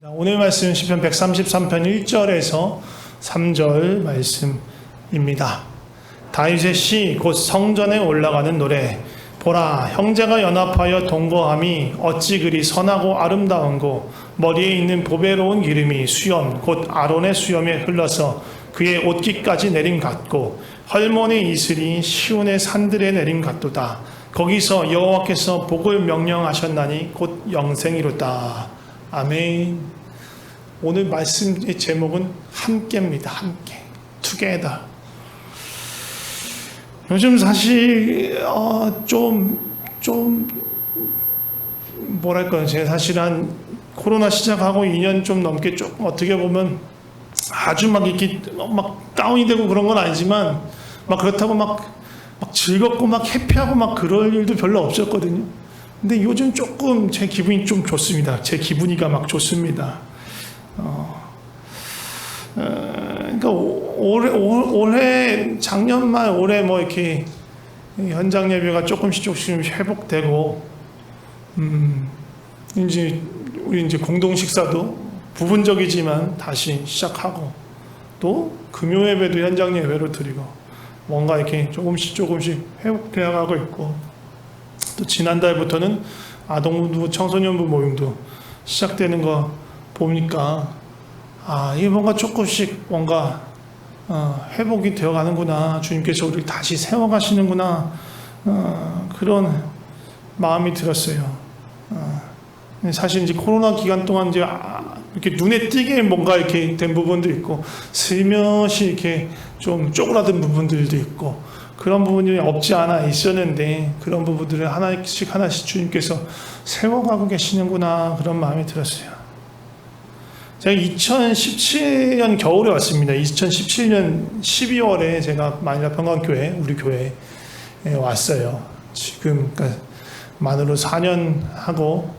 오늘 말씀은 시편 133편 1절에서 3절 말씀입니다. 다윗의 시 곧 성전에 올라가는 노래. 보라, 형제가 연합하여 동거함이 어찌 그리 선하고 아름다운고. 머리에 있는 보배로운 기름이 수염 곧 아론의 수염에 흘러서 그의 옷깃까지 내림 같고 헐몬의 이슬이 시온의 산들에 내림 같도다. 거기서 여호와께서 복을 명령하셨나니 곧 영생이로다. 아멘. 오늘 말씀의 제목은 함께입니다. 함께. together. 요즘 사실 뭐랄까요. 제가 사실 한 코로나 시작하고 2년 좀 넘게 조금 어떻게 보면 아주 막 이렇게 막 다운이 되고 그런 건 아니지만 막 그렇다고 막 즐겁고 막 해피하고 막 그럴 일도 별로 없었거든요. 근데 요즘 조금 제 기분이 좀 좋습니다. 제 기분이가 막 좋습니다. 그러니까 올해 작년 말 올해 뭐 이렇게 현장 예배가 조금씩 회복되고 이제 우리 이제 공동 식사도 부분적이지만 다시 시작하고 또 금요 예배도 현장 예배로 드리고 뭔가 이렇게 조금씩 회복되어 가고 있고 또 지난달부터는 아동부 청소년부 모임도 시작되는 거 보니까 이게 뭔가 조금씩 뭔가 회복이 되어 가는구나. 주님께서 우리를 다시 세워가시는구나. 그런 마음이 들었어요. 사실 이제 코로나 기간 동안 이제 이렇게 눈에 띄게 뭔가 이렇게 된 부분도 있고 슬며시 이렇게 좀 쪼그라든 부분들도 있고 그런 부분이 없지 않아 있었는데 그런 부분들을 하나씩 주님께서 세워가고 계시는구나. 그런 마음이 들었어요. 제가 2017년 겨울에 왔습니다. 2017년 12월에 제가 마닐라 평강교회, 우리 교회에 왔어요. 지금, 그러니까 만으로 4년 하고,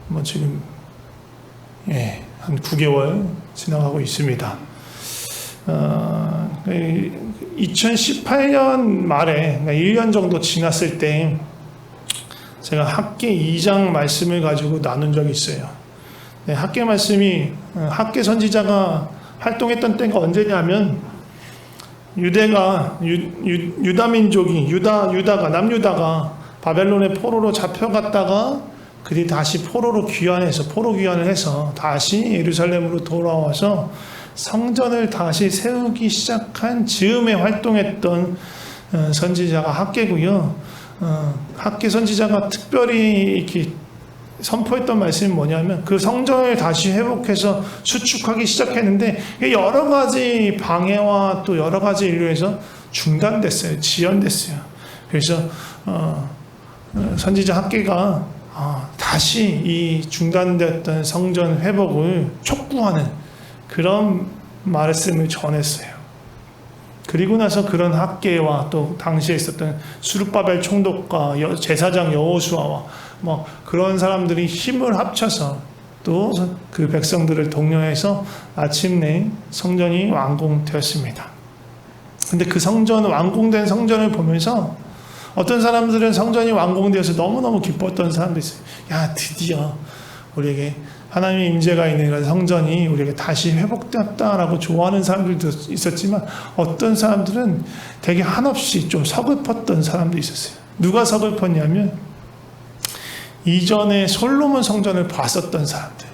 뭐 지금, 한 9개월 지나가고 있습니다. 2018년 말에, 그러니까 1년 정도 지났을 때, 제가 학계 2장 말씀을 가지고 나눈 적이 있어요. 학계 말씀이 학계 선지자가 활동했던 때가 언제냐면 유다민족이 남유다가 바벨론의 포로로 잡혀갔다가 그들이 다시 포로 귀환을 해서 다시 예루살렘으로 돌아와서 성전을 다시 세우기 시작한 즈음에 활동했던 선지자가 학계고요. 학계 선지자가 특별히 이렇게 선포했던 말씀이 뭐냐면 그 성전을 다시 회복해서 수축하기 시작했는데 여러 가지 방해와 또 여러 가지 일로 해서 중단됐어요. 지연됐어요. 그래서 선지자 학계가 다시 이 중단됐던 성전 회복을 촉구하는 그런 말씀을 전했어요. 그리고 나서 그런 학계와 또 당시에 있었던 수르바벨 총독과 제사장 여호수아와 뭐 그런 사람들이 힘을 합쳐서 또 그 백성들을 독려해서 마침내 성전이 완공되었습니다. 근데 그 완공된 성전을 보면서 어떤 사람들은 성전이 완공되어서 너무너무 기뻤던 사람도 있어요. 야, 드디어 우리에게 하나님의 임재가 있는 성전이 우리에게 다시 회복되었다라고 좋아하는 사람들도 있었지만 어떤 사람들은 되게 한없이 좀 서글펐던 사람도 있었어요. 누가 서글펐냐면 이전에 솔로몬 성전을 봤었던 사람들,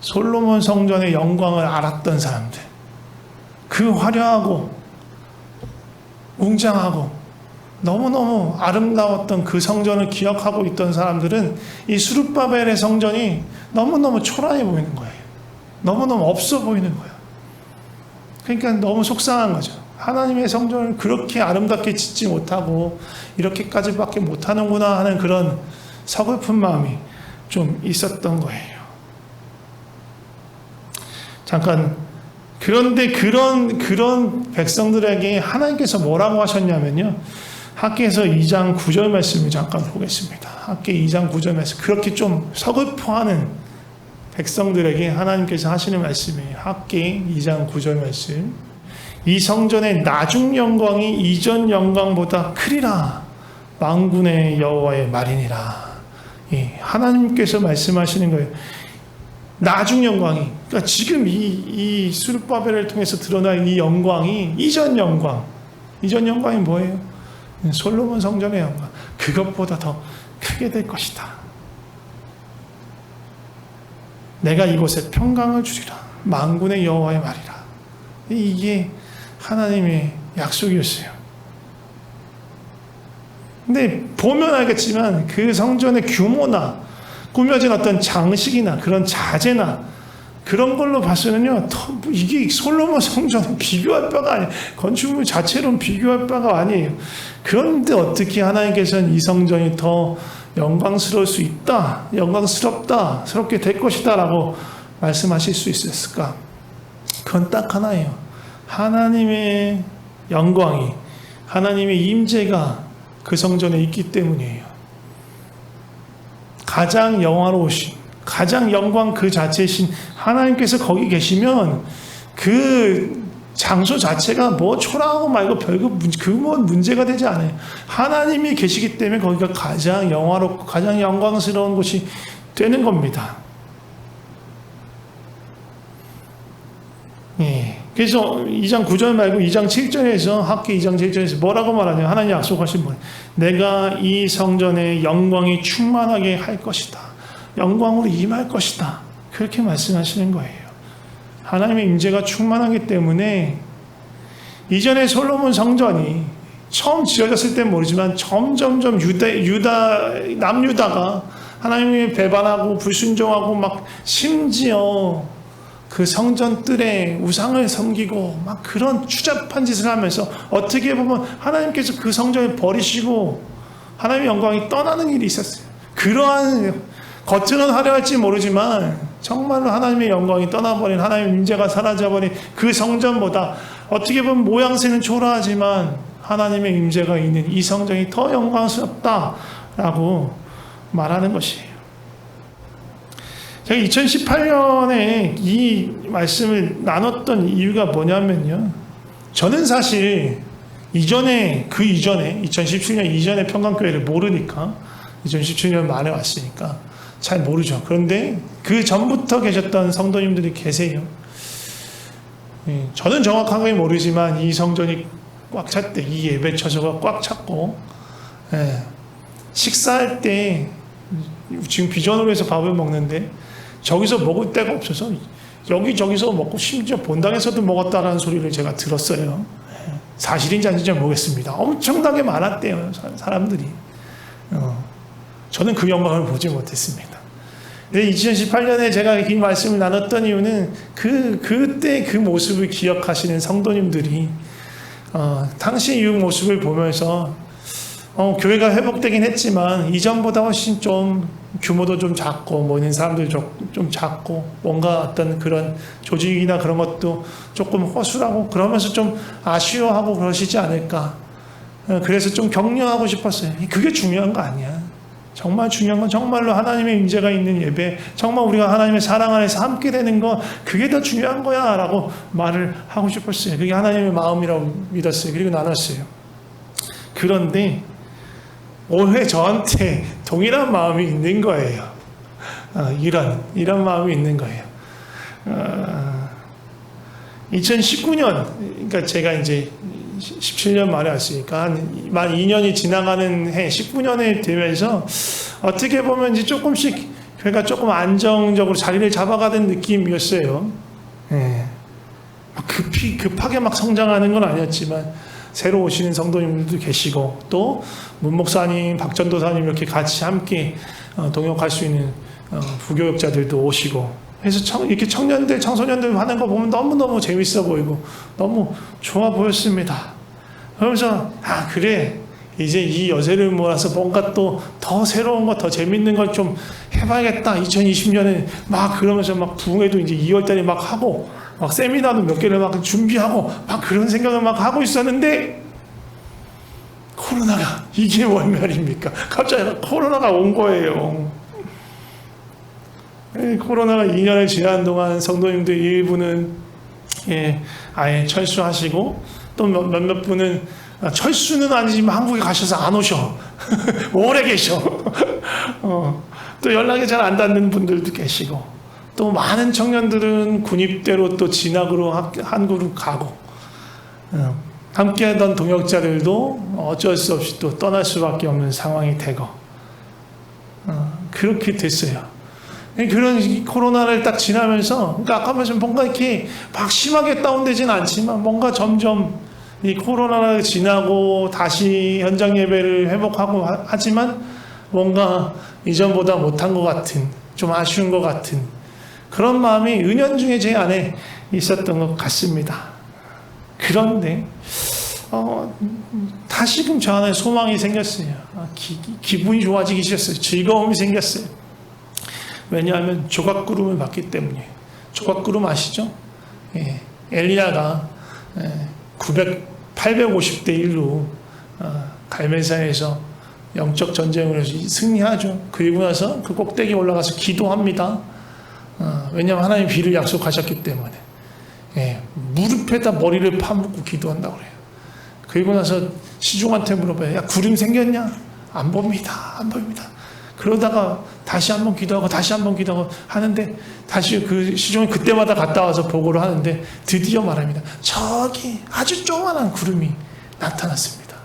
솔로몬 성전의 영광을 알았던 사람들, 그 화려하고 웅장하고 너무너무 아름다웠던 그 성전을 기억하고 있던 사람들은 이 수르바벨의 성전이 너무너무 초라해 보이는 거예요. 너무너무 없어 보이는 거예요. 그러니까 너무 속상한 거죠. 하나님의 성전을 그렇게 아름답게 짓지 못하고 이렇게까지밖에 못하는구나 하는 그런 서글픈 마음이 좀 있었던 거예요. 잠깐, 그런데 그런 백성들에게 하나님께서 뭐라고 하셨냐면요. 학계에서 2장 9절 말씀을 잠깐 보겠습니다. 학계 2장 9절 말씀. 그렇게 좀 서글퍼하는 백성들에게 하나님께서 하시는 말씀이에요. 학계 2장 9절 말씀. 이 성전의 나중 영광이 이전 영광보다 크리라. 만군의 여호와의 말이니라. 하나님께서 말씀하시는 거예요. 나중 영광이, 그러니까 지금 이 스룹바벨을 통해서 드러난 이 영광이 이전 영광이 뭐예요? 솔로몬 성전의 영광. 그것보다 더 크게 될 것이다. 내가 이곳에 평강을 주리라. 만군의 여호와의 말이라. 이게 하나님의 약속이었어요. 근데 보면 알겠지만 그 성전의 규모나 꾸며진 어떤 장식이나 그런 자재나 그런 걸로 봐서는요, 이게 솔로몬 성전은 비교할 바가 아니에요. 건축물 자체로는 비교할 바가 아니에요. 그런데 어떻게 하나님께서는 이 성전이 더 영광스러울 수 있다, 영광스럽게 될 것이다 라고 말씀하실 수 있었을까? 그건 딱 하나예요. 하나님의 영광이, 하나님의 임재가 그 성전에 있기 때문이에요. 가장 영화로우신, 가장 영광 그 자체이신 하나님께서 거기 계시면 그 장소 자체가 뭐 초라하고 말고 별거 그건 문제가 되지 않아요. 하나님이 계시기 때문에 거기가 가장 영화롭고 가장 영광스러운 곳이 되는 겁니다. 예. 그래서 2장 9절 말고 2장 7절에서 학기 2장 7절에서 뭐라고 말하냐? 하나님 약속하신 분, 내가 이 성전에 영광이 충만하게 할 것이다. 영광으로 임할 것이다. 그렇게 말씀하시는 거예요. 하나님의 임재가 충만하기 때문에 이전에 솔로몬 성전이 처음 지어졌을 땐 모르지만 점점점 남유다가 하나님을 배반하고 불순종하고 막 심지어 그 성전 뜰에 우상을 섬기고 막 그런 추잡한 짓을 하면서 어떻게 보면 하나님께서 그 성전을 버리시고 하나님의 영광이 떠나는 일이 있었어요. 그러한 겉으로는 화려할지 모르지만 정말로 하나님의 영광이 떠나버린, 하나님의 임재가 사라져버린 그 성전보다 어떻게 보면 모양새는 초라하지만 하나님의 임재가 있는 이 성전이 더 영광스럽다라고 말하는 것이에요. 제가 2018년에 이 말씀을 나눴던 이유가 뭐냐면요, 저는 사실 그 이전에 2017년 이전에 평강교회를 모르니까, 2017년 말에 왔으니까 잘 모르죠. 그런데 그 전부터 계셨던 성도님들이 계세요. 저는 정확하게 모르지만 이 성전이 꽉 찼대. 이 예배 처소가 꽉 찼고, 식사할 때 지금 비전으로 해서 밥을 먹는데 저기서 먹을 데가 없어서 여기저기서 먹고 심지어 본당에서도 먹었다라는 소리를 제가 들었어요. 사실인지 아닌지 모르겠습니다. 엄청나게 많았대요, 사람들이. 저는 그 영광을 보지 못했습니다. 2018년에 제가 이 말씀을 나눴던 이유는 그때 그 모습을 기억하시는 성도님들이 당시 이 모습을 보면서 교회가 회복되긴 했지만 이전보다 훨씬 좀 규모도 좀 작고 모이는 사람들 좀 작고 뭔가 어떤 그런 조직이나 그런 것도 조금 허술하고 그러면서 좀 아쉬워하고 그러시지 않을까. 그래서 좀 격려하고 싶었어요. 그게 중요한 거 아니야. 정말 중요한 건 정말로 하나님의 임재가 있는 예배, 정말 우리가 하나님의 사랑 안에서 함께 되는 거, 그게 더 중요한 거야 라고 말을 하고 싶었어요. 그게 하나님의 마음이라고 믿었어요. 그리고 나눴어요. 그런데 올해 저한테 동일한 마음이 있는 거예요. 이런 마음이 있는 거예요. 2019년, 그러니까 제가 이제 17년 만에 왔으니까 만 2년이 지나가는 해 19년에 되면서 어떻게 보면 이제 조금씩 교회가 조금 안정적으로 자리를 잡아가는 느낌이었어요. 급하게 막 성장하는 건 아니었지만 새로 오시는 성도님들도 계시고 또 문 목사님, 박 전도사님 이렇게 같이 함께 동역할 수 있는 부교육자들도 오시고 그래서 이렇게 청년들, 청소년들 하는 거 보면 너무너무 재밌어 보이고 너무 좋아 보였습니다. 그러면서 그래 이제 이 여세를 몰아서 뭔가 또 더 새로운 거, 더 재밌는 걸 좀 해봐야겠다. 2020년에 막 그러면서 막 부흥회도 이제 2월달에 막 하고 막 세미나도 몇 개를 막 준비하고 막 그런 생각을 막 하고 있었는데 코로나가 이게 뭘 말입니까? 갑자기 코로나가 온 거예요. 코로나가 2년을 지난 동안 성도님들 일부는 아예 철수하시고 또 몇몇 분은 철수는 아니지만 한국에 가셔서 안 오셔. 오래 계셔. 또 연락이 잘 안 닿는 분들도 계시고 또 많은 청년들은 군입대로 또 진학으로 한국으로 가고, 함께하던 동역자들도 어쩔 수 없이 또 떠날 수밖에 없는 상황이 되고, 그렇게 됐어요. 그런 코로나를 딱 지나면서, 그러니까 아까 말씀 뭔가 이렇게 막 심하게 다운되진 않지만 뭔가 점점 이 코로나가 지나고 다시 현장 예배를 회복하고 하지만 뭔가 이전보다 못한 것 같은, 좀 아쉬운 것 같은 그런 마음이 은연중에 제 안에 있었던 것 같습니다. 그런데 다시금 저 안에 소망이 생겼어요. 기분이 좋아지기 시작했어요. 즐거움이 생겼어요. 왜냐하면 조각구름을 봤기 때문이에요. 조각구름 아시죠? 예, 엘리야가 850대 1로 갈멜산에서 영적 전쟁을 해서 승리하죠. 그리고 나서 그 꼭대기에 올라가서 기도합니다. 왜냐하면 하나님 비를 약속하셨기 때문에. 예, 무릎에다 머리를 파묻고 기도한다고 그래요. 그리고 나서 시종한테 물어봐요. 야, 구름 생겼냐? 안 봅니다. 안 보입니다. 그러다가 다시 한번 기도하고 다시 한번 기도하고 하는데 다시 그 시종이 그때마다 갔다 와서 보고를 하는데 드디어 말합니다. 저기 아주 조그만한 구름이 나타났습니다.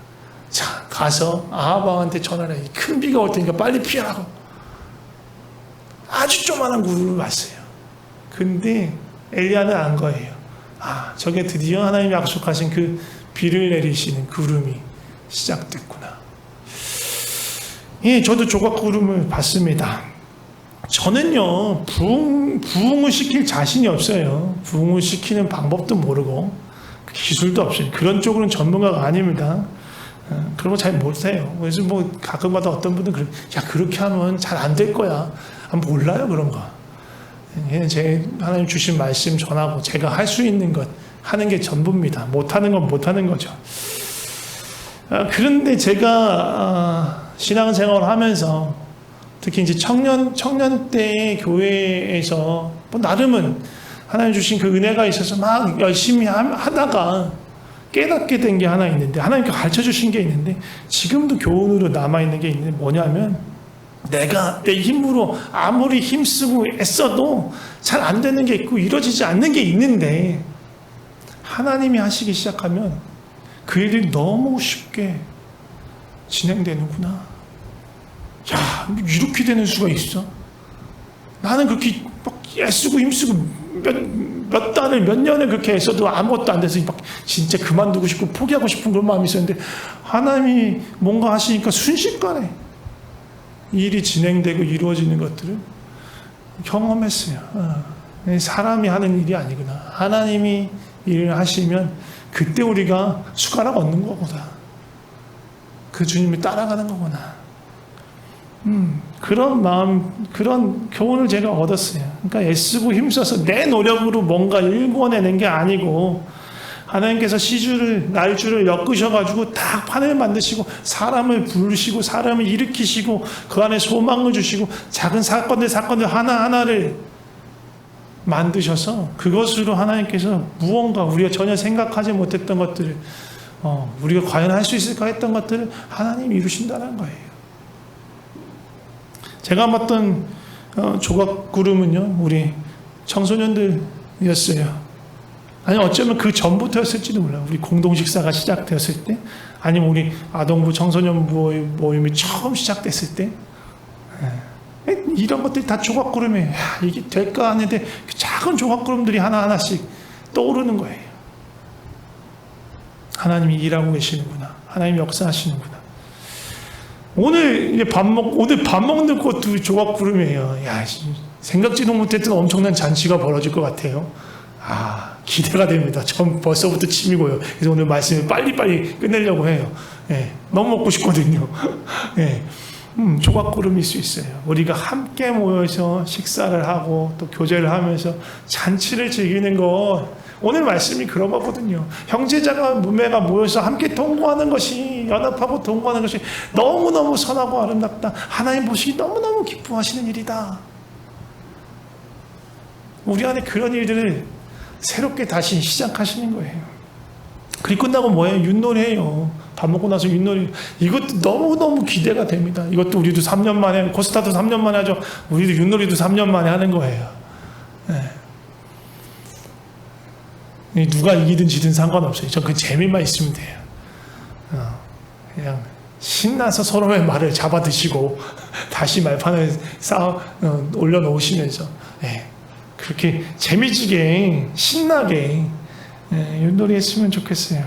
자, 가서 아합 왕한테 전화를 해요. 큰 비가 올 테니까 빨리 피하라고. 아주 조그만한 구름을 봤어요. 근데 엘리야는 안 거예요. 아, 저게 드디어 하나님이 약속하신 그 비를 내리시는 구름이 시작됐구나. 예, 저도 조각구름을 봤습니다. 저는요, 부흥을 시킬 자신이 없어요. 부흥을 시키는 방법도 모르고, 기술도 없어요. 그런 쪽으로는 전문가가 아닙니다. 그런 거 잘 못해요. 그래서 뭐, 가끔마다 어떤 분들은, 야, 그렇게 하면 잘 안 될 거야. 몰라요, 그런 거. 제 하나님 주신 말씀 전하고, 제가 할 수 있는 것, 하는 게 전부입니다. 못하는 건 못하는 거죠. 그런데 제가, 신앙생활을 하면서 특히 이제 청년 때의 교회에서 뭐 나름은 하나님 주신 그 은혜가 있어서 막 열심히 하다가 깨닫게 된 게 하나 있는데, 하나님께 가르쳐 주신 게 있는데, 지금도 교훈으로 남아있는 게 있는데 뭐냐면, 내가 내 힘으로 아무리 힘쓰고 애써도 잘 안 되는 게 있고 이루어지지 않는 게 있는데, 하나님이 하시기 시작하면 그 일이 너무 쉽게 진행되는구나. 야, 이렇게 되는 수가 있어? 나는 그렇게 막 애쓰고 힘쓰고 몇 달을 몇 년을 그렇게 애써도 아무것도 안 돼서 막 진짜 그만두고 싶고 포기하고 싶은 그런 마음이 있었는데, 하나님이 뭔가 하시니까 순식간에 일이 진행되고 이루어지는 것들을 경험했어요. 사람이 하는 일이 아니구나. 하나님이 일을 하시면 그때 우리가 숟가락 얻는 거구나. 그 주님을 따라가는 거구나. 그런 마음, 그런 교훈을 제가 얻었어요. 그러니까 애쓰고 힘써서 내 노력으로 뭔가 일궈내는 게 아니고, 하나님께서 날줄을 엮으셔가지고 딱 판을 만드시고, 사람을 부르시고, 사람을 일으키시고, 그 안에 소망을 주시고, 작은 사건들 하나하나를 만드셔서, 그것으로 하나님께서 무언가 우리가 전혀 생각하지 못했던 것들을, 우리가 과연 할 수 있을까 했던 것들을 하나님이 이루신다는 거예요. 제가 봤던 조각구름은요, 우리 청소년들이었어요. 아니, 어쩌면 그 전부터였을지도 몰라요. 우리 공동식사가 시작되었을 때, 아니면 우리 아동부 청소년 모임이 처음 시작됐을 때, 이런 것들이 다 조각구름이에요. 이게 될까 하는데 그 작은 조각구름들이 하나하나씩 떠오르는 거예요. 하나님이 일하고 계시는구나. 하나님이 역사하시는구나. 오늘 밥 먹는 것도 조각구름이에요. 야, 생각지도 못했던 엄청난 잔치가 벌어질 것 같아요. 기대가 됩니다. 전 벌써부터 침이 고요. 그래서 오늘 말씀을 빨리빨리 끝내려고 해요. 예, 너무 먹고 싶거든요. 예, 조각구름일 수 있어요. 우리가 함께 모여서 식사를 하고 또 교제를 하면서 잔치를 즐기는 것, 오늘 말씀이 그런 거거든요. 형제자가 무매가 모여서 함께 동거하는 것이, 연합하고 동거하는 것이 너무너무 선하고 아름답다. 하나님 보시기 너무너무 기뻐하시는 일이다. 우리 안에 그런 일들을 새롭게 다시 시작하시는 거예요. 그리고 끝나고 뭐예요? 윷놀이해요. 밥 먹고 나서 윷놀이. 이것도 너무너무 기대가 됩니다. 이것도 우리도 3년 만에, 코스타도 3년 만에 하죠. 우리도 윷놀이도 3년 만에 하는 거예요. 누가 이기든 지든 상관없어요. 전 그 재미만 있으면 돼요. 그냥 신나서 서로의 말을 잡아 드시고 다시 말판을 올려놓으시면서 그렇게 재미지게 신나게 윷놀이 했으면 좋겠어요.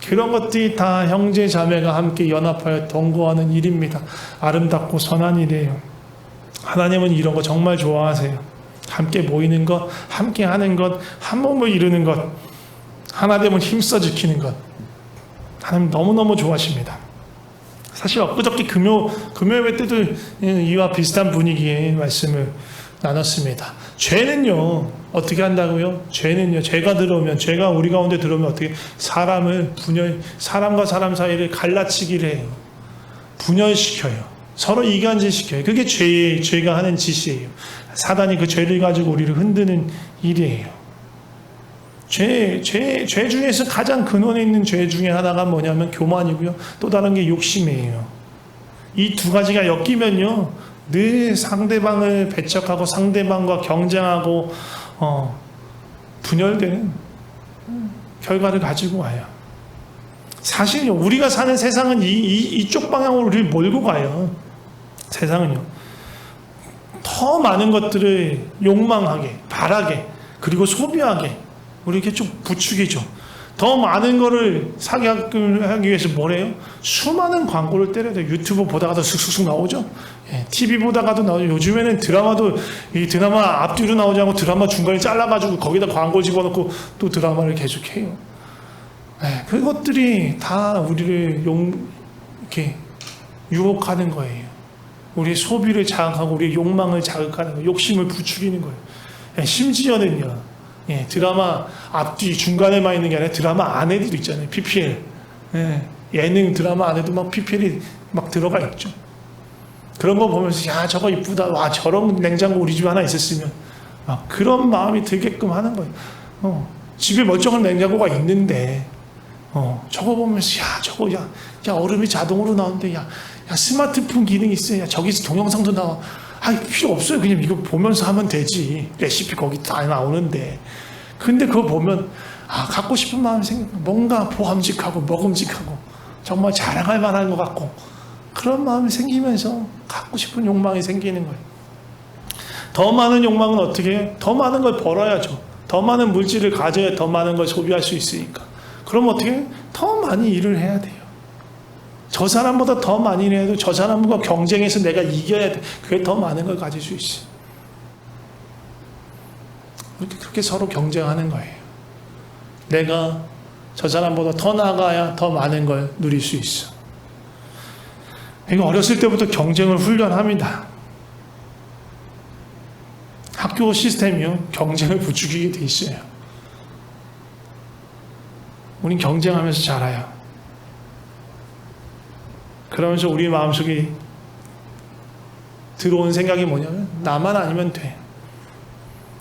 그런 것들이 다 형제 자매가 함께 연합하여 동거하는 일입니다. 아름답고 선한 일이에요. 하나님은 이런 거 정말 좋아하세요. 함께 모이는 것, 함께 하는 것, 한 몸을 이루는 것, 하나 되면 힘써 지키는 것. 하나님 너무너무 좋아하십니다. 사실 엊그저께 금요일 때도 이와 비슷한 분위기의 말씀을 나눴습니다. 죄는요, 어떻게 한다고요? 죄는요, 죄가 우리 가운데 들어오면 어떻게 사람과 사람 사이를 갈라치기를 해요. 분열시켜요. 서로 이간질시켜요. 그게 죄가 하는 짓이에요. 사단이 그 죄를 가지고 우리를 흔드는 일이에요. 죄 중에서 가장 근원에 있는 죄 중에 하나가 뭐냐면 교만이고요. 또 다른 게 욕심이에요. 이 두 가지가 엮이면요, 늘 상대방을 배척하고 상대방과 경쟁하고 분열되는 결과를 가지고 와요. 사실요, 우리가 사는 세상은 이쪽 방향으로 우리를 몰고 가요. 세상은요, 더 많은 것들을 욕망하게, 바라게, 그리고 소비하게 우리 이렇게 좀 부추기죠. 더 많은 거를 사기하기 위해서 뭐래요? 수많은 광고를 때려야 돼요. 유튜브 보다가도 쑥쑥 나오죠. TV 보다가도 나오죠. 요즘에는 드라마도 이 드라마 앞뒤로 나오지 않고 드라마 중간에 잘라가지고 거기다 광고 집어넣고 또 드라마를 계속해요. 그것들이 다 우리를 이렇게 유혹하는 거예요. 우리의 소비를 자극하고 우리의 욕망을 자극하는 거예요. 욕심을 부추기는 거예요. 심지어는요, 드라마 앞뒤 중간에만 있는 게 아니라 드라마 안에도 있잖아요. PPL. 예능 드라마 안에도 막 PPL이 막 들어가 있죠. 그런 거 보면서 야, 저거 이쁘다. 와, 저런 냉장고 우리 집에 하나 있었으면. 그런 마음이 들게끔 하는 거예요. 집에 멀쩡한 냉장고가 있는데 저거 보면서 야 얼음이 자동으로 나오는데 야 스마트폰 기능이 있어요. 야, 저기서 동영상도 나와. 필요 없어요. 그냥 이거 보면서 하면 되지. 레시피 거기 다 나오는데. 근데 그거 보면 갖고 싶은 마음이 생겨. 뭔가 보람직하고 먹음직하고 정말 자랑할 만한 것 같고 그런 마음이 생기면서 갖고 싶은 욕망이 생기는 거예요. 더 많은 욕망은 어떻게 해요? 더 많은 걸 벌어야죠. 더 많은 물질을 가져야 더 많은 걸 소비할 수 있으니까. 그럼 어떻게 해요? 더 많이 일을 해야 돼요. 저 사람보다 더 많이 일해도 저 사람과 경쟁해서 내가 이겨야 돼. 그게 더 많은 걸 가질 수 있어요. 그렇게 서로 경쟁하는 거예요. 내가 저 사람보다 더 나아가야 더 많은 걸 누릴 수 있어. 이거 어렸을 때부터 경쟁을 훈련합니다. 학교 시스템이요, 경쟁을 부추기게 돼 있어요. 우린 경쟁하면서 자라요. 그러면서 우리 마음속에 들어온 생각이 뭐냐면 나만 아니면 돼.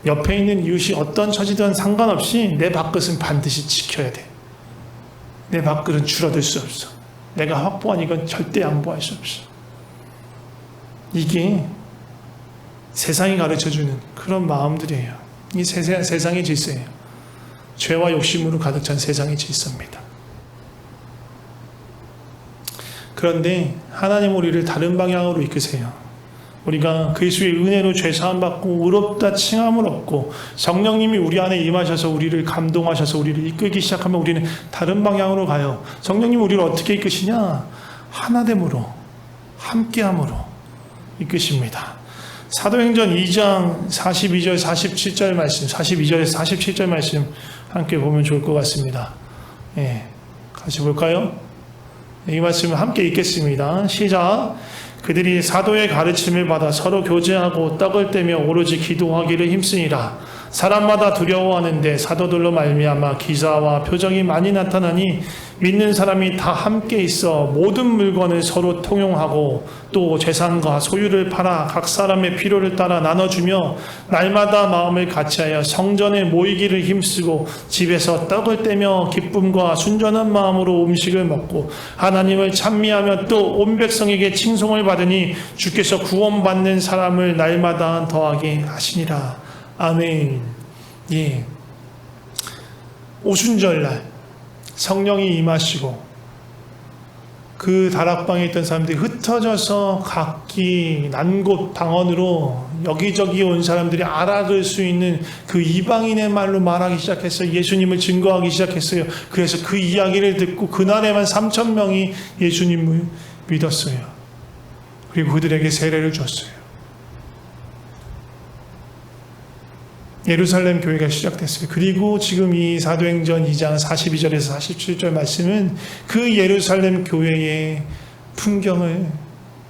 옆에 있는 이웃이 어떤 처지든 상관없이 내 밥그릇은 반드시 지켜야 돼. 내 밥그릇은 줄어들 수 없어. 내가 확보한 이건 절대 양보할 수 없어. 이게 세상이 가르쳐주는 그런 마음들이에요. 이 세상의 질서예요. 죄와 욕심으로 가득 찬 세상의 질서입니다. 그런데 하나님 우리를 다른 방향으로 이끄세요. 우리가 그리스도의 은혜로 죄 사함 받고 의롭다 칭함을 얻고 성령님이 우리 안에 임하셔서 우리를 감동하셔서 우리를 이끌기 시작하면 우리는 다른 방향으로 가요. 성령님이 우리를 어떻게 이끄시냐? 하나됨으로, 함께함으로 이끄십니다. 사도행전 2장 42절 47절 말씀, 42절에서 47절 말씀 함께 보면 좋을 것 같습니다. 같이 볼까요? 이 말씀을 함께 읽겠습니다. 시작. 그들이 사도의 가르침을 받아 서로 교제하고 떡을 떼며 오로지 기도하기를 힘쓰니라. 사람마다 두려워하는데 사도들로 말미암아 기사와 표적이 많이 나타나니 믿는 사람이 다 함께 있어 모든 물건을 서로 통용하고 또 재산과 소유를 팔아 각 사람의 필요를 따라 나눠주며 날마다 마음을 같이하여 성전에 모이기를 힘쓰고 집에서 떡을 떼며 기쁨과 순전한 마음으로 음식을 먹고 하나님을 찬미하며 또 온 백성에게 칭송을 받으니 주께서 구원받는 사람을 날마다 더하게 하시니라. 아멘. 예. 오순절날 성령이 임하시고 그 다락방에 있던 사람들이 흩어져서 각기 난곳 방언으로 여기저기 온 사람들이 알아들 수 있는 그 이방인의 말로 말하기 시작했어요. 예수님을 증거하기 시작했어요. 그래서 그 이야기를 듣고 그날에만 3,000명이 예수님을 믿었어요. 그리고 그들에게 세례를 줬어요. 예루살렘 교회가 시작됐어요. 그리고 지금 이 사도행전 2장 42절에서 47절 말씀은 그 예루살렘 교회의 풍경을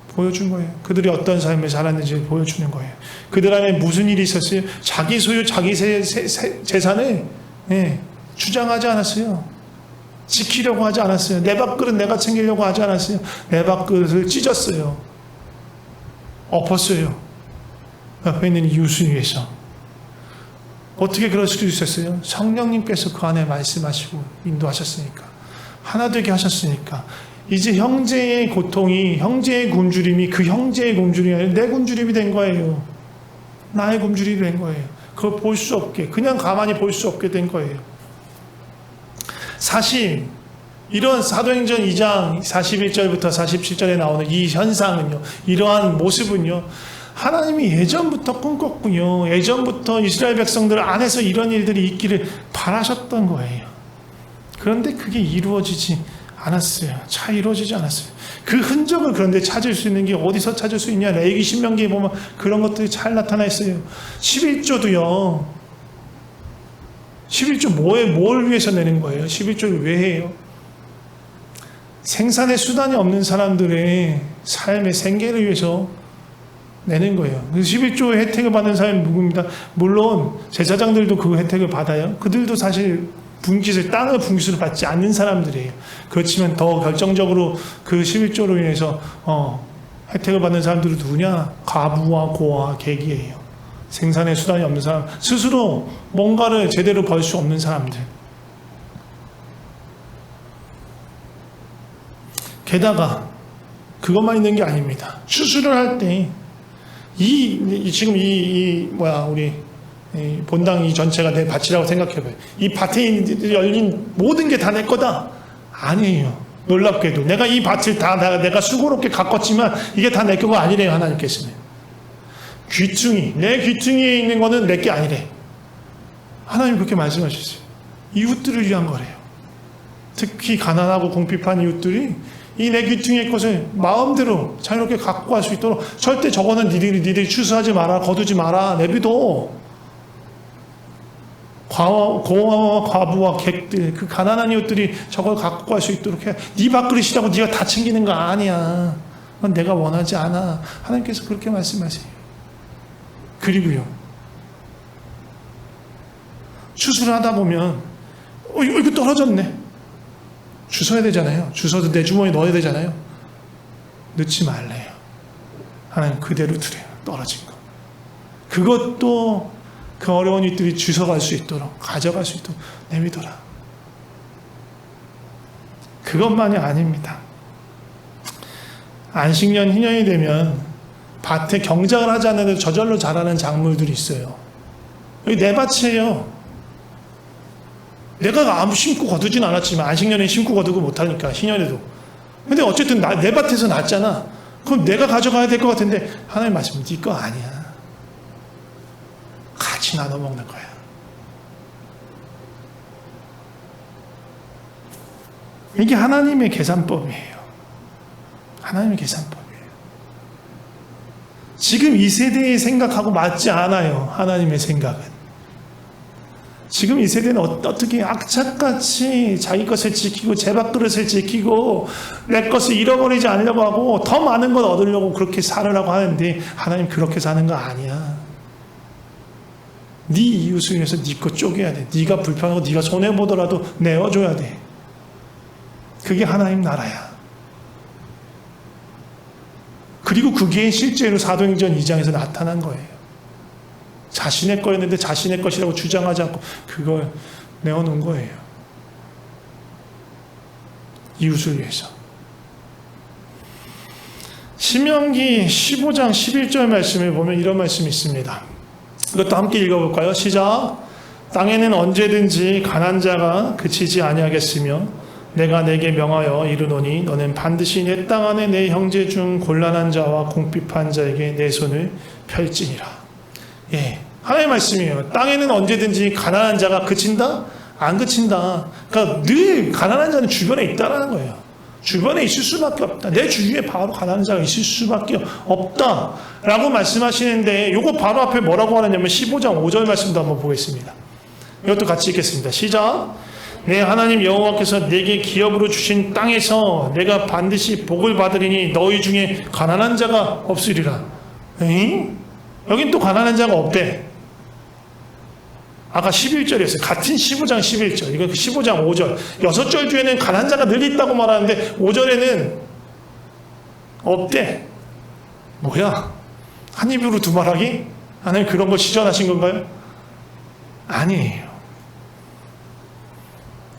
보여준 거예요. 그들이 어떤 삶을 살았는지 보여주는 거예요. 그들 안에 무슨 일이 있었어요? 자기 소유, 자기 재산을 주장하지 않았어요. 지키려고 하지 않았어요. 내 밥그릇 내가 챙기려고 하지 않았어요. 내 밥그릇을 찢었어요. 엎었어요. 옆에 있는 이웃을 위해서. 어떻게 그럴 수 있었어요? 성령님께서 그 안에 말씀하시고 인도하셨으니까. 하나 되게 하셨으니까. 이제 형제의 고통이, 형제의 굶주림이 그 형제의 굶주림이 아니라 내 굶주림이 된 거예요. 나의 굶주림이 된 거예요. 그걸 볼 수 없게, 그냥 가만히 볼 수 없게 된 거예요. 사실 이런 사도행전 2장 41절부터 47절에 나오는 이 현상은요, 이러한 모습은요, 하나님이 예전부터 꿈꿨군요. 예전부터 이스라엘 백성들 안에서 이런 일들이 있기를 바라셨던 거예요. 그런데 그게 이루어지지 않았어요. 잘 이루어지지 않았어요. 그 흔적을 그런데 찾을 수 있는 게 어디서 찾을 수 있냐? 레위기 신명기에 보면 그런 것들이 잘 나타나 있어요. 11조도요. 11조 뭘 위해서 내는 거예요? 11조를 왜 해요? 생산의 수단이 없는 사람들의 삶의 생계를 위해서 내는 거예요. 11조의 혜택을 받는 사람이 누구입니다? 물론 제사장들도 그 혜택을 받아요. 그들도 사실 땅의 분깃을 받지 않는 사람들이에요. 그렇지만 더 결정적으로 그 11조로 인해서 혜택을 받는 사람들은 누구냐? 과부와 고아, 객이에요. 생산의 수단이 없는 사람, 스스로 뭔가를 제대로 벌 수 없는 사람들. 게다가 그것만 있는 게 아닙니다. 추수를 할 때 지금 우리 본당 이 전체가 내 밭이라고 생각해봐요. 이 밭에 열린 모든 게 다 내 거다? 아니에요. 놀랍게도 내가 이 밭을 다 내가 수고롭게 가꿨지만 이게 다 내 거가 아니래요. 하나님께서는 내 귀퉁이에 있는 거는 내 게 아니래. 하나님 그렇게 말씀하셨어요. 이웃들을 위한 거래요. 특히 가난하고 궁핍한 이웃들이 이 내 귀퉁이의 것을 마음대로 자유롭게 갖고 갈 수 있도록 절대 저거는 니들이 추수하지 마라, 거두지 마라, 내비둬. 고아와 과부와 객들, 그 가난한 이웃들이 저걸 갖고 갈 수 있도록 해. 네 밥그릇이라고 네가 다 챙기는 거 아니야. 그건 내가 원하지 않아. 하나님께서 그렇게 말씀하세요. 그리고요, 추수를 하다 보면 이거 떨어졌네. 주워야 되잖아요. 주워도 내 주머니에 넣어야 되잖아요. 넣지 말래요. 하나님 그대로 두래요. 떨어진 거. 그것도 그 어려운 이들이 주워갈 수 있도록, 가져갈 수 있도록 내비둬라. 그것만이 아닙니다. 안식년 희년이 되면 밭에 경작을 하지 않는데도 저절로 자라는 작물들이 있어요. 여기 내 밭이에요. 내가 아무 심고 거두진 않았지만 안식년에 심고 거두고 못하니까 희년에도. 근데 어쨌든 내 밭에서 났잖아. 그럼 내가 가져가야 될 것 같은데 하나님 말씀, 네 거 아니야. 같이 나눠 먹는 거야. 이게 하나님의 계산법이에요. 하나님의 계산법이에요. 지금 이 세대의 생각하고 맞지 않아요. 하나님의 생각은. 지금 이 세대는 어떻게 악착같이 자기 것을 지키고 제 밥그릇을 지키고 내 것을 잃어버리지 않으려고 하고 더 많은 걸 얻으려고 그렇게 살으라고 하는데 하나님 그렇게 사는 거 아니야. 네 이웃을 위해서 네 거 쪼개야 돼. 네가 불편하고 네가 손해보더라도 내어줘야 돼. 그게 하나님 나라야. 그리고 그게 실제로 사도행전 2장에서 나타난 거예요. 자신의 거였는데 자신의 것이라고 주장하지 않고 그걸 내어놓은 거예요. 이웃을 위해서. 신명기 15장 11절 말씀을 보면 이런 말씀이 있습니다. 이것도 함께 읽어볼까요? 시작. 땅에는 언제든지 가난한 자가 그치지 아니하겠으며 내가 내게 명하여 이르노니 너는 반드시 내 땅 안에 내 형제 중 곤란한 자와 궁핍한 자에게 내 손을 펼지니라. 예, 하나님의 말씀이에요. 땅에는 언제든지 가난한 자가 그친다? 안 그친다. 그러니까 늘 가난한 자는 주변에 있다라는 거예요. 주변에 있을 수밖에 없다. 내 주위에 바로 가난한 자가 있을 수밖에 없다라고 말씀하시는데 요거 바로 앞에 뭐라고 하느냐면 15장 5절 말씀도 한번 보겠습니다. 이것도 같이 읽겠습니다. 시작. 내 하나님 여호와께서 내게 기업으로 주신 땅에서 내가 반드시 복을 받으리니 너희 중에 가난한 자가 없으리라. 에잉? 여긴 또 가난한 자가 없대. 아까 11절이었어요. 같은 15장 11절. 이건 15장 5절. 6절 뒤에는 가난한 자가 늘 있다고 말하는데 5절에는 없대. 뭐야? 한 입으로 두 말하기? 하나님 그런 거 시전하신 건가요? 아니에요.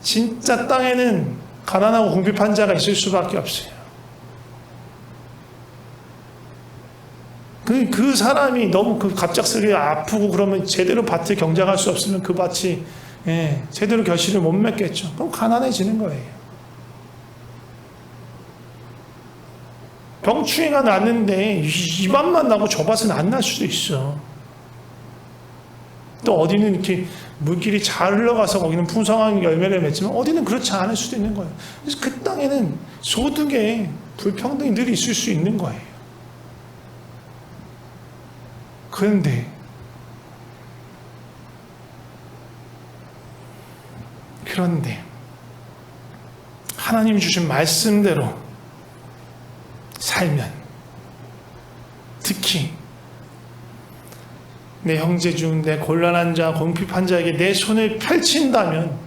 진짜 땅에는 가난하고 궁핍한 자가 있을 수밖에 없어요. 그 사람이 너무 갑작스레 아프고 그러면 제대로 밭을 경작할 수 없으면 그 밭이 제대로 결실을 못 맺겠죠. 그럼 가난해지는 거예요. 병충해가 났는데 이 밭만 나고 저 밭은 안 날 수도 있어. 또 어디는 이렇게 물길이 잘 흘러가서 거기는 풍성한 열매를 맺지만 어디는 그렇지 않을 수도 있는 거예요. 그래서 그 땅에는 소득의 불평등이 늘 있을 수 있는 거예요. 그런데 하나님이 주신 말씀대로 살면, 특히 내 형제 중 내 곤란한 자, 궁핍한 자에게 내 손을 펼친다면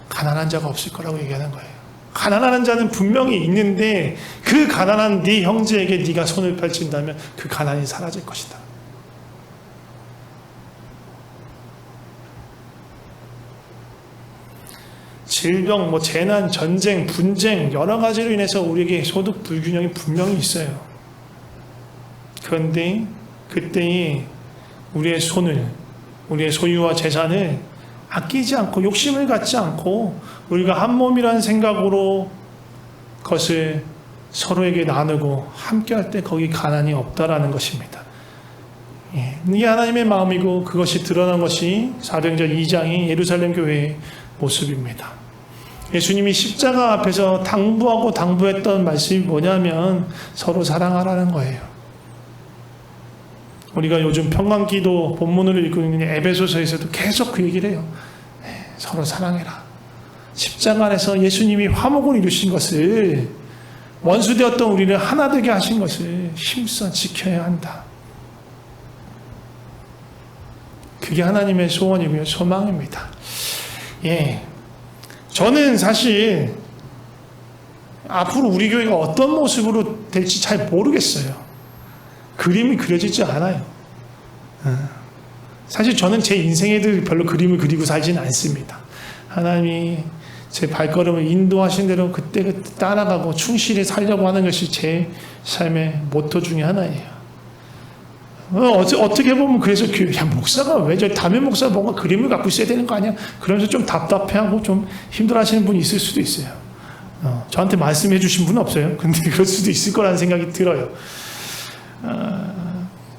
가난한 자가 없을 거라고 얘기하는 거예요. 가난한 자는 분명히 있는데 그 가난한 네 형제에게 네가 손을 펼친다면 그 가난이 사라질 것이다. 질병, 재난, 전쟁, 분쟁 여러 가지로 인해서 우리에게 소득 불균형이 분명히 있어요. 그런데 그때에 우리의 손을, 우리의 소유와 재산을 아끼지 않고 욕심을 갖지 않고 우리가 한 몸이라는 생각으로 그것을 서로에게 나누고 함께할 때 거기 가난이 없다라는 것입니다. 이게 하나님의 마음이고 그것이 드러난 것이 사도행전 2장의 예루살렘 교회의 모습입니다. 예수님이 십자가 앞에서 당부했던 말씀이 뭐냐면 서로 사랑하라는 거예요. 우리가 요즘 평강기도 본문으로 읽고 있는 에베소서에서도 계속 그 얘기를 해요. 서로 사랑해라. 십자가 안에서 예수님이 화목을 이루신 것을, 원수되었던 우리를 하나 되게 하신 것을 힘써 지켜야 한다. 그게 하나님의 소원이고요, 소망입니다. 저는 사실 앞으로 우리 교회가 어떤 모습으로 될지 잘 모르겠어요. 그림이 그려지지 않아요. 사실 저는 제 인생에도 별로 그림을 그리고 살지는 않습니다. 하나님이 제 발걸음을 인도하신 대로 그때 따라가고 충실히 살려고 하는 것이 제 삶의 모토 중에 하나예요. 어떻게 보면 그래서 목사가 왜 담임 목사가 뭔가 그림을 갖고 있어야 되는 거 아니야? 그러면서 좀 답답해하고 좀 힘들어하시는 분이 있을 수도 있어요. 저한테 말씀해 주신 분은 없어요. 근데 그럴 수도 있을 거라는 생각이 들어요.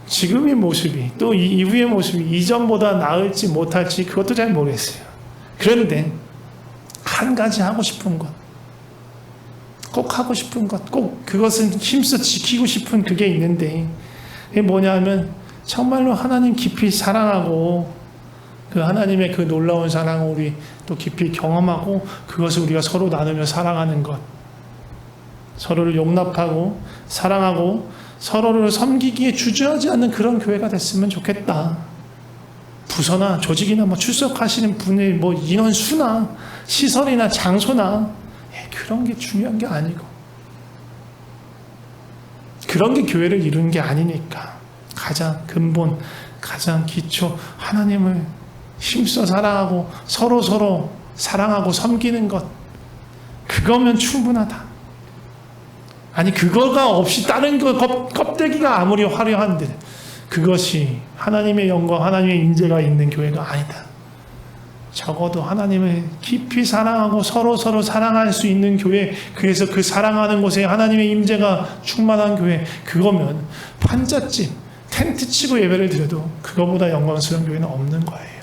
지금의 모습이 또 이후의 모습이 이전보다 나을지 못할지 그것도 잘 모르겠어요. 그런데 한 가지 하고 싶은 것, 꼭 하고 싶은 것, 꼭 그것은 힘써 지키고 싶은 그게 있는데 그게 뭐냐면 정말로 하나님 깊이 사랑하고 그 하나님의 그 놀라운 사랑을 우리 또 깊이 경험하고 그것을 우리가 서로 나누며 사랑하는 것, 서로를 용납하고 사랑하고 서로를 섬기기에 주저하지 않는 그런 교회가 됐으면 좋겠다. 부서나 조직이나 출석하시는 분의 인원 수나 시설이나 장소나 그런 게 중요한 게 아니고, 그런 게 교회를 이루는 게 아니니까 가장 근본, 가장 기초, 하나님을 힘써 사랑하고 서로 사랑하고 섬기는 것, 그거면 충분하다. 아니 그거가 없이 다른 거 껍데기가 아무리 화려한데 그것이 하나님의 영광, 하나님의 인재가 있는 교회가 아니다. 적어도 하나님을 깊이 사랑하고 서로 사랑할 수 있는 교회, 그래서 그 사랑하는 곳에 하나님의 임재가 충만한 교회, 그거면 판잣집, 텐트 치고 예배를 드려도 그거보다 영광스러운 교회는 없는 거예요.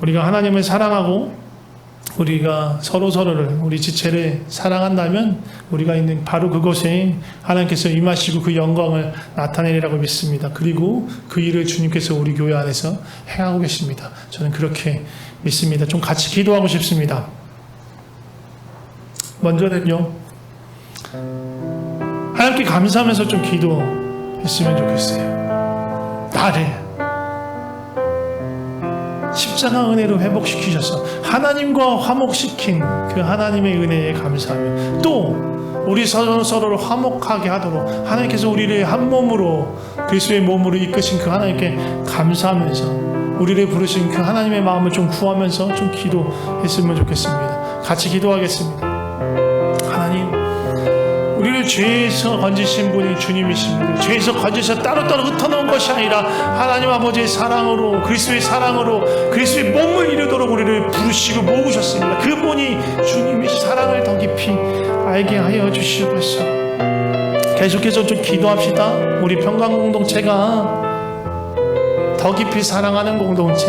우리가 하나님을 사랑하고 우리가 서로를, 우리 지체를 사랑한다면 우리가 있는 바로 그곳에 하나님께서 임하시고 그 영광을 나타내리라고 믿습니다. 그리고 그 일을 주님께서 우리 교회 안에서 행하고 계십니다. 저는 그렇게 믿습니다. 좀 같이 기도하고 싶습니다. 먼저는요, 하나님께 감사하면서 좀 기도했으면 좋겠어요. 나를 십자가 은혜로 회복시키셔서 하나님과 화목시킨 그 하나님의 은혜에 감사하며, 또 우리 서로를 화목하게 하도록 하나님께서 우리를 한 몸으로 그리스도의 몸으로 이끄신 그 하나님께 감사하면서 우리를 부르신 그 하나님의 마음을 좀 구하면서 좀 기도했으면 좋겠습니다. 같이 기도하겠습니다. 하나님, 우리를 죄에서 건지신 분이 주님이십니다. 죄에서 건지셔 따로따로 흩어놓은 것이 아니라 하나님 아버지의 사랑으로, 그리스도의 사랑으로 그리스도의 몸을 이루도록 우리를 부르시고 모으셨습니다. 그분이 주님의 사랑을 더 깊이 알게 하여 주시옵소서. 계속해서 좀 기도합시다. 우리 평강공동체가 더 깊이 사랑하는 공동체,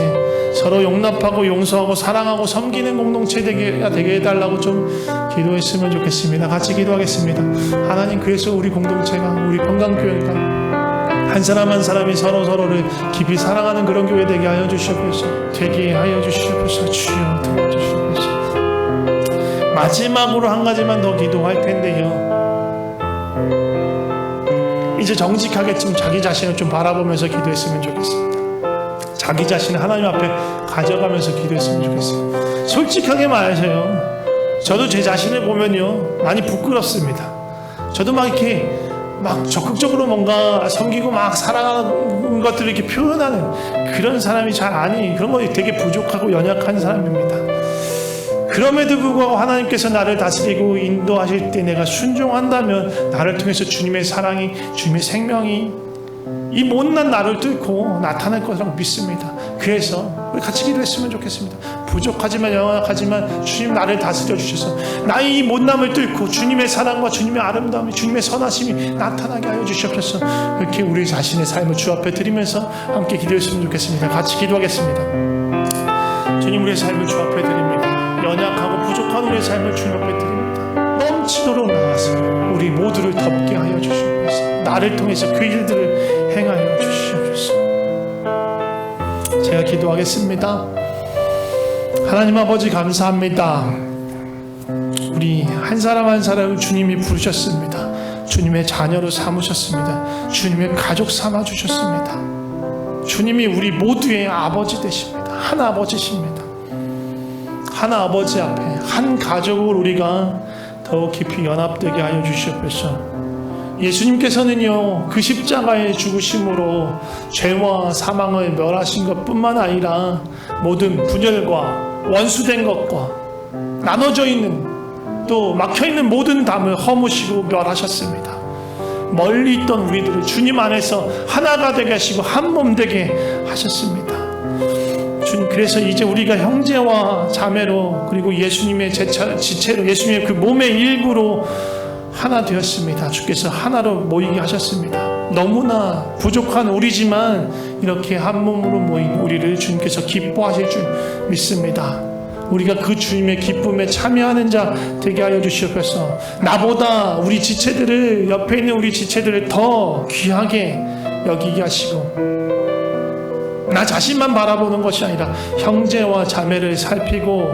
서로 용납하고 용서하고 사랑하고 섬기는 공동체 되게 해달라고 좀 기도했으면 좋겠습니다. 같이 기도하겠습니다. 하나님, 그래서 우리 공동체가, 우리 평강교회가 한 사람 한 사람이 서로를 깊이 사랑하는 그런 교회 되게 하여 주시옵소서. 되게 하여 주시옵소서. 주여 도와주시옵소서. 마지막으로 한 가지만 더 기도할 텐데요, 이제 정직하게 좀 자기 자신을 좀 바라보면서 기도했으면 좋겠습니다. 자기 자신을 하나님 앞에 가져가면서 기도했으면 좋겠어요. 솔직하게 말하세요. 저도 제 자신을 보면요, 많이 부끄럽습니다. 저도 막 이렇게 적극적으로 뭔가 섬기고 막 사랑하는 것들을 이렇게 표현하는 그런 사람이 잘 아니, 그런 거 되게 부족하고 연약한 사람입니다. 그럼에도 불구하고 하나님께서 나를 다스리고 인도하실 때 내가 순종한다면 나를 통해서 주님의 사랑이, 주님의 생명이 이 못난 나를 뚫고 나타날 것이라고 믿습니다. 그래서 우리 같이 기도했으면 좋겠습니다. 부족하지만 연약하지만 주님 나를 다스려 주셔서 나의 이 못남을 뚫고 주님의 사랑과 주님의 아름다움이, 주님의 선하심이 나타나게 하여 주시옵소서. 이렇게 우리 자신의 삶을 주 앞에 드리면서 함께 기도했으면 좋겠습니다. 같이 기도하겠습니다. 주님, 우리의 삶을 주 앞에 드립니다. 연약하고 부족한 우리의 삶을 주님 앞에 드립니다. 넘치도록 나와서 우리 모두를 덮게 하여 주시옵소서. 나를 통해서 그 일들을 행하여 주시옵소서. 제가 기도하겠습니다. 하나님 아버지, 감사합니다. 우리 한 사람 한 사람을 주님이 부르셨습니다. 주님의 자녀로 삼으셨습니다. 주님의 가족 삼아주셨습니다. 주님이 우리 모두의 아버지 되십니다. 한 아버지십니다. 한 아버지 앞에 한 가족을 우리가 더 깊이 연합되게 하여 주시옵소서. 예수님께서는요, 그 십자가의 죽으심으로 죄와 사망을 멸하신 것뿐만 아니라 모든 분열과 원수된 것과 나눠져 있는, 또 막혀있는 모든 담을 허무시고 멸하셨습니다. 멀리 있던 우리들을 주님 안에서 하나가 되게 하시고 한 몸 되게 하셨습니다. 주님, 그래서 이제 우리가 형제와 자매로, 그리고 예수님의 지체로, 예수님의 그 몸의 일부로 하나 되었습니다. 주께서 하나로 모이게 하셨습니다. 너무나 부족한 우리지만 이렇게 한 몸으로 모인 우리를 주님께서 기뻐하실 줄 믿습니다. 우리가 그 주님의 기쁨에 참여하는 자 되게 하여 주시옵소서. 나보다 우리 지체들을, 옆에 있는 우리 지체들을 더 귀하게 여기게 하시고, 나 자신만 바라보는 것이 아니라 형제와 자매를 살피고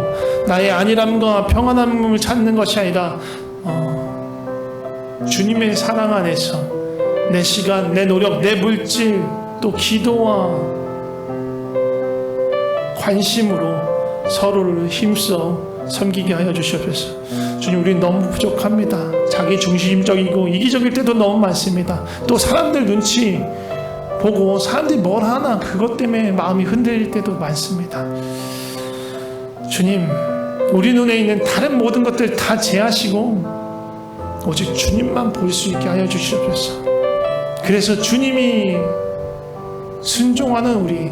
나의 안일함과 평안함을 찾는 것이 아니라 주님의 사랑 안에서 내 시간, 내 노력, 내 물질, 또 기도와 관심으로 서로를 힘써 섬기게 하여 주시옵소서. 주님, 우리 너무 부족합니다. 자기 중심적이고 이기적일 때도 너무 많습니다. 또 사람들 눈치 보고 사람들이 뭘 하나 그것 때문에 마음이 흔들릴 때도 많습니다. 주님, 우리 눈에 있는 다른 모든 것들 다 제하시고 오직 주님만 볼 수 있게 하여 주시옵소서. 그래서 주님이 순종하는 우리,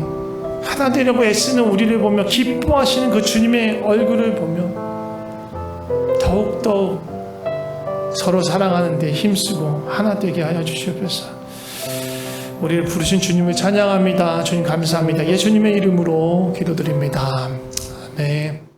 하나 되려고 애쓰는 우리를 보며 기뻐하시는 그 주님의 얼굴을 보며 더욱더 서로 사랑하는 데 힘쓰고 하나 되게 하여 주시옵소서. 우리를 부르신 주님을 찬양합니다. 주님 감사합니다. 예수님의 이름으로 기도드립니다. 아멘.